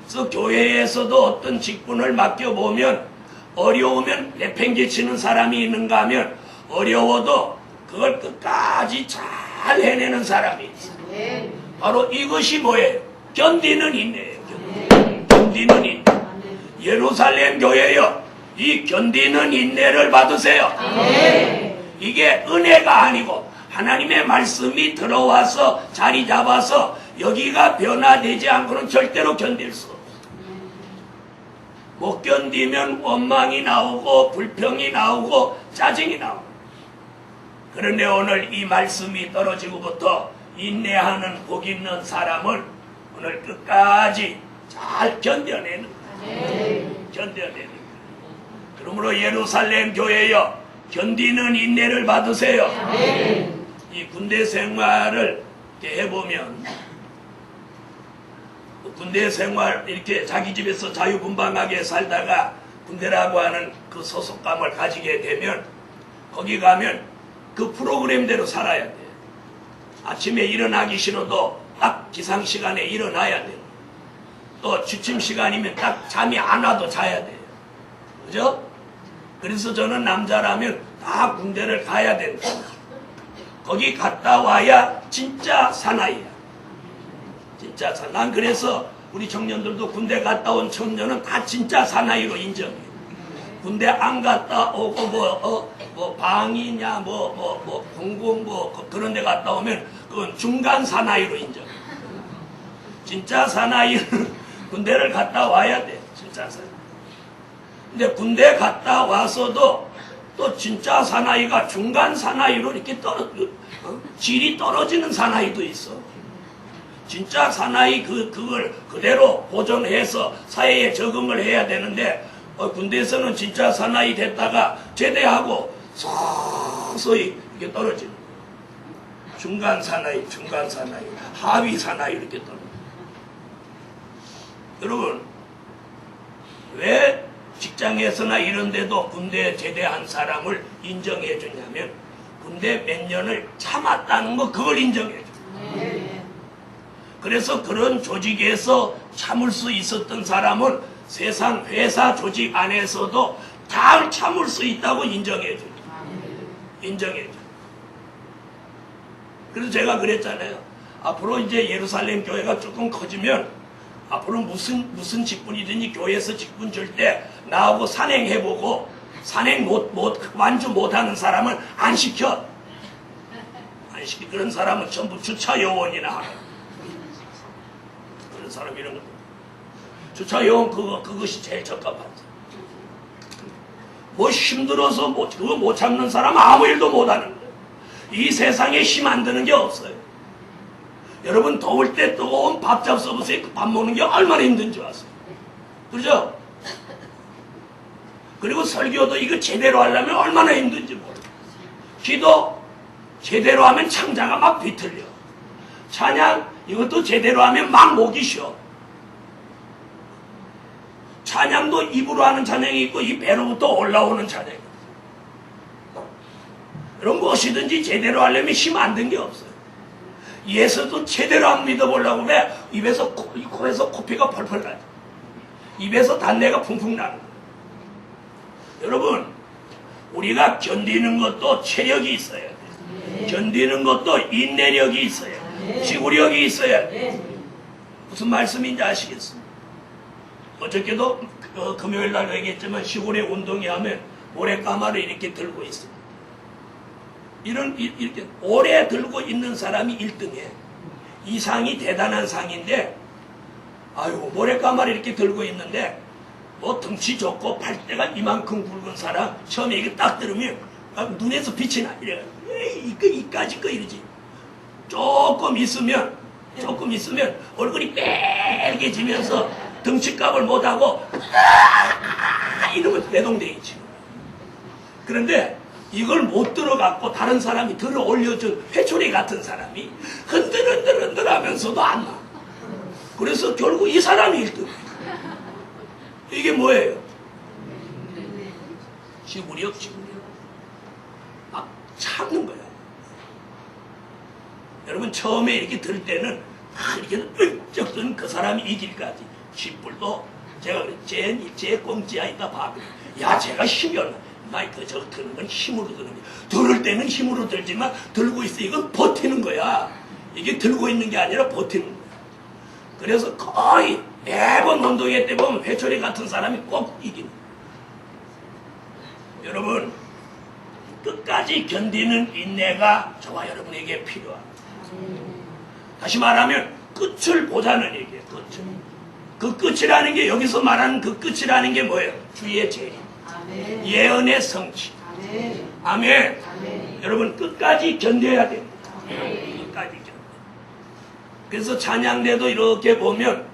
그래서 교회에서도 어떤 직분을 맡겨보면 어려우면 내팽개치는 사람이 있는가 하면 어려워도 그걸 끝까지 잘 해내는 사람이 있어요. 바로 이것이 뭐예요? 견디는 인내예요. 견디는 인내. 예루살렘 교회요, 이 견디는 인내를 받으세요. 이게 은혜가 아니고 하나님의 말씀이 들어와서 자리 잡아서 여기가 변화되지 않고는 절대로 견딜 수 없어요. 못 견디면 원망이 나오고 불평이 나오고 짜증이 나오고. 그런데 오늘 이 말씀이 떨어지고부터 인내하는 복 있는 사람을 오늘 끝까지 잘 견뎌내는 거예요. 견뎌내는 거예요. 그러므로 예루살렘 교회여, 견디는 인내를 받으세요. 이 군대 생활을 이렇게 해보면 군대 생활 이렇게 자기 집에서 자유분방하게 살다가 군대라고 하는 그 소속감을 가지게 되면 거기 가면 그 프로그램대로 살아야 돼요. 아침에 일어나기 싫어도 딱 기상시간에 일어나야 돼요. 또 취침시간이면 딱 잠이 안 와도 자야 돼요. 그죠? 그래서 저는 남자라면 다 군대를 가야 된다. 거기 갔다 와야 진짜 사나이야. 진짜 사나이. 난 그래서 우리 청년들도 군대 갔다 온 청년은 다 진짜 사나이로 인정해. 군대 안 갔다 오고 뭐 방이냐 공공 그런 데 갔다 오면 그건 중간 사나이로 인정해. 진짜 사나이는 군대를 갔다 와야 돼. 진짜 사나이. 근데 군대 갔다 와서도 또 진짜 사나이가 중간 사나이로 이렇게 질이 떨어지는 사나이도 있어. 진짜 사나이 그걸 그대로 보존해서 사회에 적응을 해야 되는데 군대에서는 진짜 사나이 됐다가 제대하고 서서히 이렇게 떨어지는 거야. 중간 사나이, 하위 사나이 이렇게 떨어져. 여러분, 왜 직장에서나 이런 데도 군대에 제대한 사람을 인정해 주냐면 군대 몇 년을 참았다는 거, 그걸 인정해 줘. 그래서 그런 조직에서 참을 수 있었던 사람은 세상 회사 조직 안에서도 잘 참을 수 있다고 인정해 줘. 인정해 줘. 그래서 제가 그랬잖아요. 앞으로 이제 예루살렘 교회가 조금 커지면 앞으로 무슨 직분이든지 교회에서 직분 줄 때 나하고 산행해보고 산행 완주 못하는 사람은 안 시켜. 그런 사람은 전부 주차 요원이나 하라. 그런 사람 이런 거. 주차 요원 그것이 제일 적합하지. 뭐 힘들어서 그거 못 참는 사람은 아무 일도 못하는 거예요. 이 세상에 힘 안 드는 게 없어요. 여러분 더울 때 뜨거운 밥잡 서보세요. 그 밥 먹는 게 얼마나 힘든지 아세요. 그렇죠? 그리고 설교도 이거 제대로 하려면 얼마나 힘든지 모르겠어요. 기도 제대로 하면 창자가 막 비틀려. 찬양 이것도 제대로 하면 막 목이 쉬어. 찬양도 입으로 하는 찬양이 있고 이 배로부터 올라오는 찬양이 있어요. 이런 무엇이든지 제대로 하려면 힘 안 든 게 없어요. 예수도 제대로 안 믿어보려고 그래. 입에서 코에서 코피가 펄펄 나죠. 입에서 단내가 풍풍 나는 거예요. 여러분, 우리가 견디는 것도 체력이 있어야 돼요. 견디는 것도 인내력이 있어야 돼요. 지구력이 있어야 돼요. 무슨 말씀인지 아시겠어요? 어저께도 금요일 날 얘기했지만 시골에 운동회 하면 모래까마를 이렇게 들고 있어요. 이렇게 오래 들고 있는 사람이 1등이에요. 이 상이 대단한 상인데, 아유, 모래까마를 이렇게 들고 있는데, 뭐 덩치 좋고 팔대가 이만큼 굵은 사람, 처음에 이게 딱 들으면, 눈에서 빛이 나. 이래. 이까지 거 이러지. 조금 있으면, 얼굴이 빨개지면서 덩치값을 못하고, 이러면 내동댕이지. 그런데, 이걸 못 들어갖고 다른 사람이 들어 올려준 회초리 같은 사람이 흔들흔들 하면서도 안 나. 그래서 결국 이 사람이 1등. 이게 뭐예요? 지구력. 막 참는 거야. 여러분 처음에 이렇게 들 때는 이렇게 쩍 드는 그 사람이 이길까지 10불도 제가 제 꽁지야 있다 봐. 야 제가 힘이 얼마 마이크 저 드는 건 힘으로 드는 거야. 들을 때는 힘으로 들지만 들고 있어 이건 버티는 거야. 이게 들고 있는 게 아니라 버티는 거야. 그래서 거의 매번 운동회 때 보면 회초리 같은 사람이 꼭 이기는 거야. 여러분 끝까지 견디는 인내가 저와 여러분에게 필요합니다. 다시 말하면 끝을 보자는 얘기예요. 끝을. 그 끝이라는 게 여기서 말하는 그 끝이라는 게 뭐예요? 주의 재림, 예언의 성취. 아멘. 여러분 끝까지 견뎌야 됩니다. 끝까지 견뎌. 그래서 찬양대도 이렇게 보면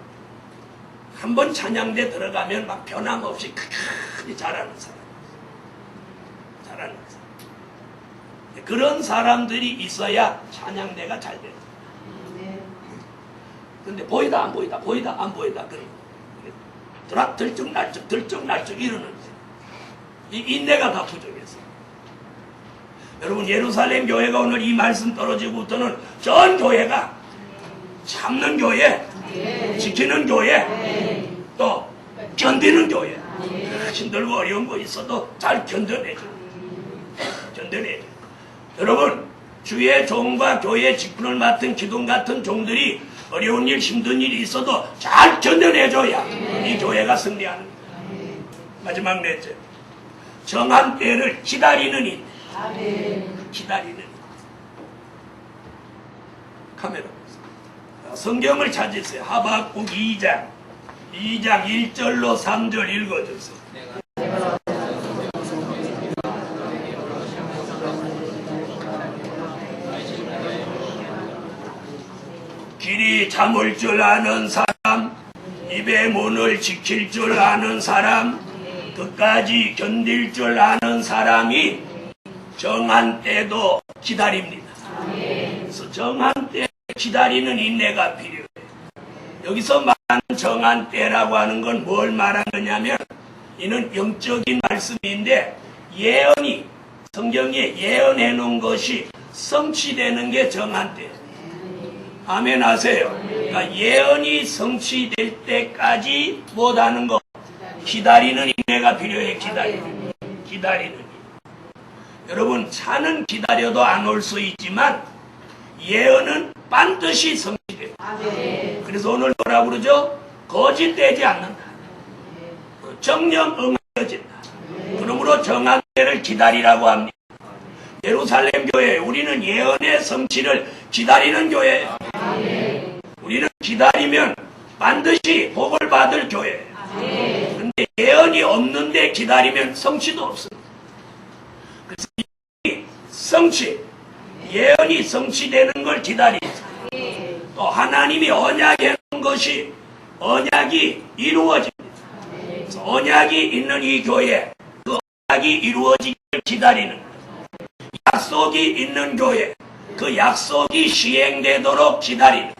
한번 찬양대 들어가면 막 변함없이 크게 잘하는 사람. 잘하는 사람. 그런 사람들이 있어야 찬양대가 잘 돼요. 근데 보이다 안 보이다 보이다 안 보이다 그래. 들쭉날쭉 들쭉날쭉 이러는 이 인내가 다 부족해서. 여러분 예루살렘 교회가 오늘 이 말씀 떨어지고부터는 전 교회가 참는 교회, 지키는 교회, 또 견디는 교회. 힘들고 어려운 거 있어도 잘 견뎌내죠. 견뎌내죠. 여러분 주의 종과 교회 직분을 맡은 기둥 같은 종들이 어려운 일 힘든 일이 있어도 잘 견뎌내줘야 이 교회가 승리하는 거예요. 마지막 넷째, 정한 때를 기다리는 인. 기다리는 인. 카메라 성경을 찾으세요. 하박국 2장 1절로 3절 읽어주세요. 길이 참을 줄 아는 사람, 입의 문을 지킬 줄 아는 사람, 끝까지 견딜 줄 아는 사람이 정한 때도 기다립니다. 그래서 정한 때 기다리는 인내가 필요해요. 여기서 말하는 정한 때라고 하는 건 뭘 말하는 거냐면 이는 영적인 말씀인데 예언이 성경에 예언해 놓은 것이 성취되는 게 정한 때예요. 아멘 하세요. 그러니까 예언이 성취될 때까지 못하는 것, 기다리는 인내가 필요해. 기다리는. 여러분 차는 기다려도 안 올 수 있지만 예언은 반드시 성취돼요. 그래서 오늘 뭐라고 그러죠? 거짓되지 않는다. 정령 응하여진다. 그러므로 정한 때를 기다리라고 합니다. 예루살렘 교회 우리는 예언의 성취를 기다리는 교회예요. 우리는 기다리면 반드시 복을 받을 교회예요. 그런데 예언이 없는데 기다리면 성취도 없습니다. 그래서 성취, 예언이 성취되는 걸 기다리죠. 또 하나님이 언약해 놓은 것이 언약이 이루어집니다. 그래서 언약이 있는 이 교회, 그 언약이 이루어지기를 기다리는 약속이 있는 교회, 그 약속이 시행되도록 기다리는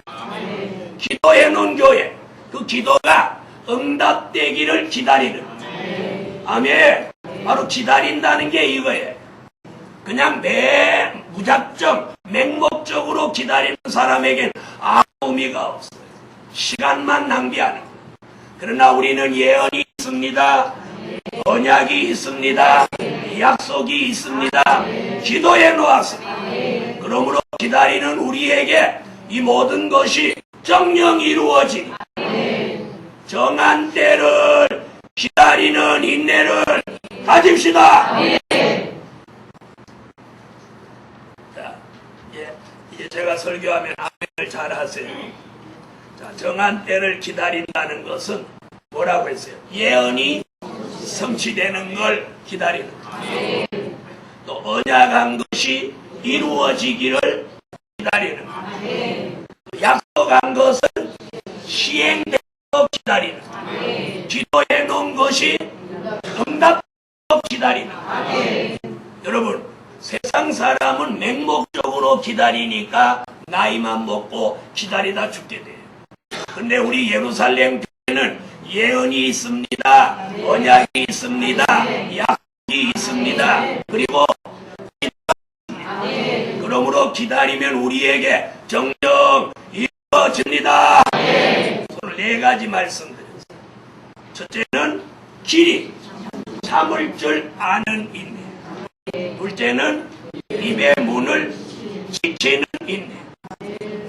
기도해 놓은 교회, 그 기도가 응답되기를 기다리는 아멘. 바로 기다린다는 게 이거예요. 그냥 무작정 맹목적으로 기다리는 사람에겐 아무 의미가 없어요. 시간만 낭비하는 거예요. 그러나 우리는 예언이 있습니다. 언약이 있습니다. 약속이 있습니다. 기도해 놓았습니다. 그러므로 기다리는 우리에게 이 모든 것이 정령 이루어진 정한 때를 기다리는 인내를 가집시다. 자, 이제 제가 설교하면 아멘을 잘 하세요. 자, 정한 때를 기다린다는 것은 뭐라고 했어요? 예언이 성취되는 걸 기다리는 거예요. 또 언약한 것이 이루어지기를 기다리는 거예요. 약속한 것은 시행되도록 기다리는 거예요. 기도해 놓은 것이 응답되도록 기다리는 거예요. 여러분 세상 사람은 맹목적으로 기다리니까 나이만 먹고 기다리다 죽게 돼요. 근데 우리 예루살렘 교회는 예언이 있습니다. 언약이 있습니다. 약속이 있습니다. 그리고 그러므로 기다리면 우리에게 정령 이루어집니다. 오늘 네 가지 말씀드렸습니다. 첫째는 길이 참을 줄 아는 인내. 둘째는 입의 문을 지키는 인내.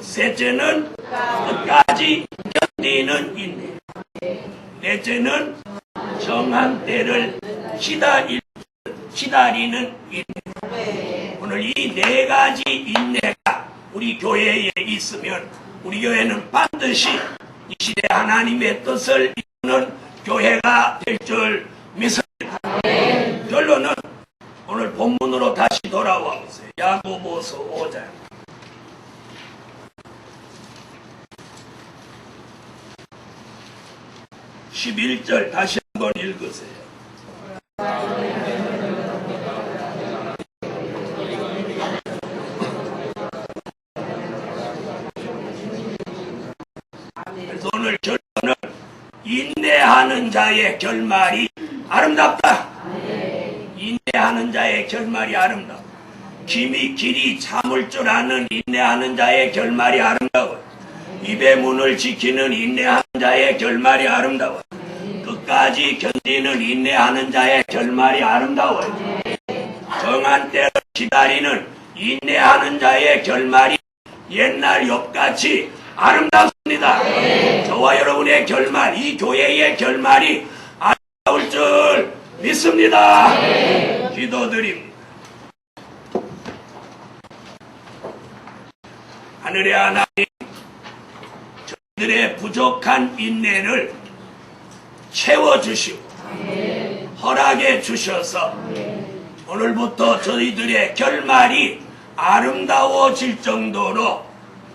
셋째는 끝까지 견디는 인내. 넷째는 정한 때를 기다리는 인내. 오늘 이 네 가지 인내가 우리 교회에 있으면 우리 교회는 반드시 이 시대 하나님의 뜻을 이루는 교회가 될 줄 믿습니다. 결론은 오늘 본문으로 다시 돌아와 보세요. 야고보서 5장 11절 다시 한번 읽으세요. 그래서 오늘 결론은 인내하는 자의 결말이 아름답다. 인내하는 자의 결말이 아름답다. 길이 참을 줄 아는 인내하는 자의 결말이 아름다워. 입의 문을 지키는 인내하는 자의 결말이 아름다워. 끝까지 견디는 인내하는 자의 결말이 아름다워. 정한 때를 기다리는 인내하는 자의 결말이 옛날 욥같이 아름답습니다. 저와 여러분의 결말, 이 교회의 결말이 아름다울 줄 믿습니다. 기도드립니다. 하늘의 하나님, 저희들의 부족한 인내를 채워주시고 허락해 주셔서 오늘부터 저희들의 결말이 아름다워질 정도로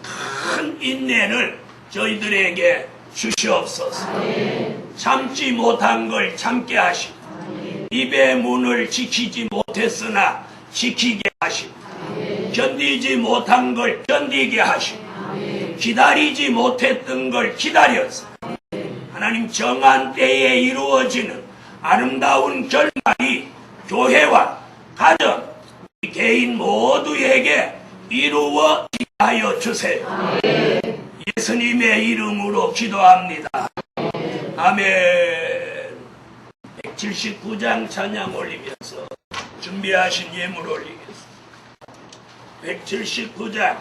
큰 인내를 저희들에게 주시옵소서. 참지 못한 걸 참게 하시고 입의 문을 지키지 못했으나 지키게 하시고 견디지 못한 걸 견디게 하시고 기다리지 못했던 걸 기다려서 하나님 정한 때에 이루어지는 아름다운 결말이 교회와 가정, 개인 모두에게 이루어지게 하여 주세요. 예수님의 이름으로 기도합니다. 아멘. 179장 찬양 올리면서 준비하신 예물 올리겠습니다. 179장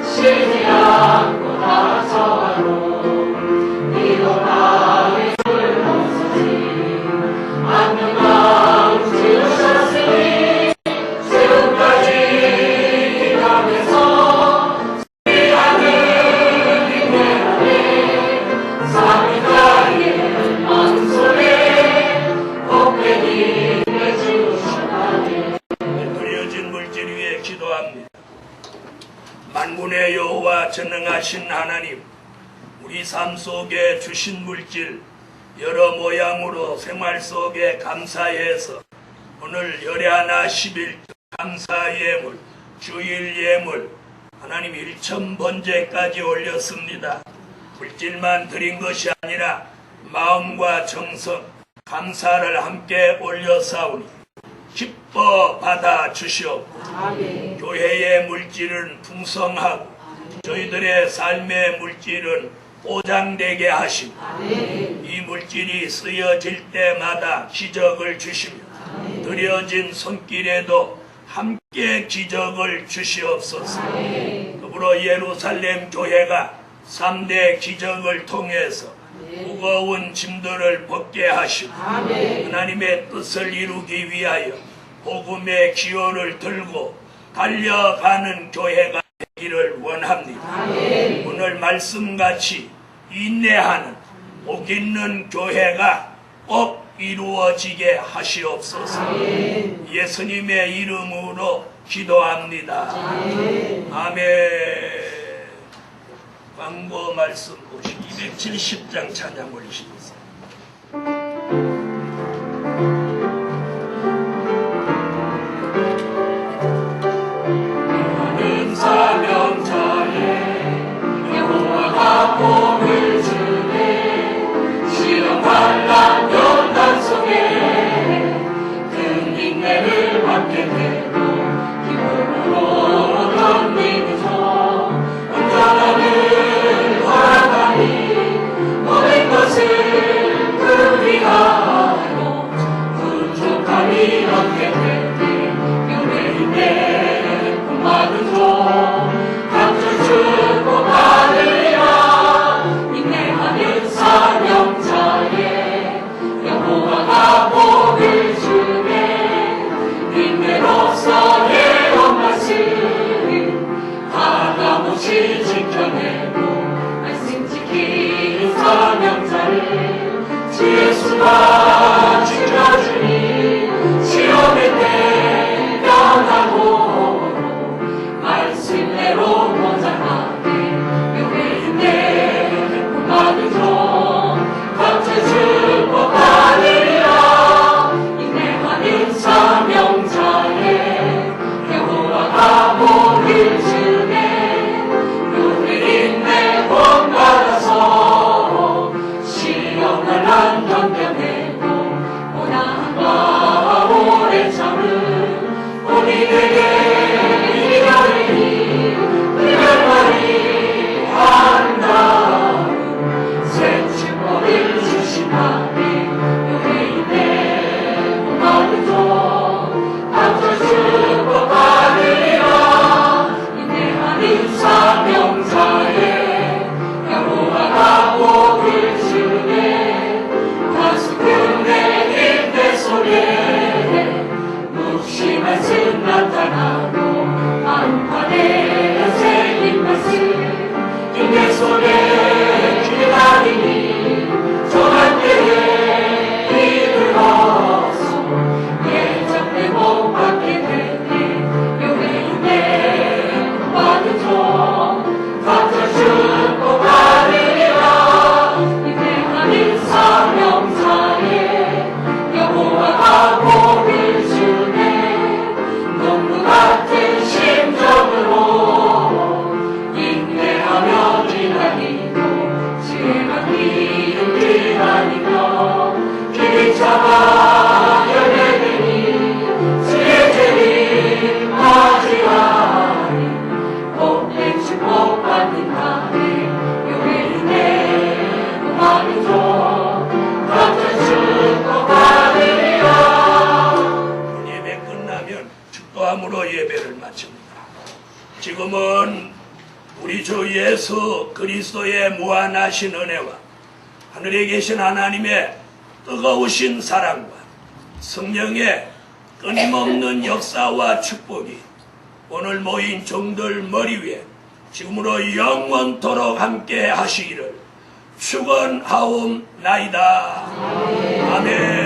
쉬지 않고 다쳐와도 네가 마음에 불러서지 않는 마음 지우셨으니 지금까지 기도하면서 우리하는 인내 안에 사랑의 마음속에 복되니 내주셨다네. 드려진 물질 위에 기도합니다. 만군의 여호와 전능하신 하나님, 우리 삶 속에 주신 물질 여러 모양으로 생활 속에 감사해서 오늘 열애하나 11조 감사 예물, 주일 예물 하나님 1천 번제까지 올렸습니다. 물질만 드린 것이 아니라 마음과 정성, 감사를 함께 올려사오니 기뻐 받아 주시옵고 교회의 물질은 풍성하고 저희들의 삶의 물질은 보장되게 하시고 이 물질이 쓰여질 때마다 기적을 주시며 드려진 손길에도 함께 기적을 주시옵소서. 더불어 예루살렘 교회가 3대 기적을 통해서 무거운 짐들을 벗게 하시고 하나님의 뜻을 이루기 위하여 복음의 기호를 들고 달려가는 교회가 되기를 원합니다. 오늘 말씀같이 인내하는 복 있는 교회가 꼭 이루어지게 하시옵소서. 예수님의 이름으로 기도합니다. 아멘. 광고 말씀 보시 270장 찬양 올리시겠습니다. 나는 사명자에 여호와가 복을 주네 시험 환난 연단 속에 큰 인내를 받게 되고 기쁨으로 던지면서 온전함을 모든 것을 축도함으로 예배를 마칩니다. 지금은 우리 주 예수 그리스도의 무한하신 은혜와 하늘에 계신 하나님의 뜨거우신 사랑과 성령의 끊임없는 역사와 축복이 오늘 모인 종들 머리 위에 지금으로 영원토록 함께 하시기를 축원하옵나이다. 아멘.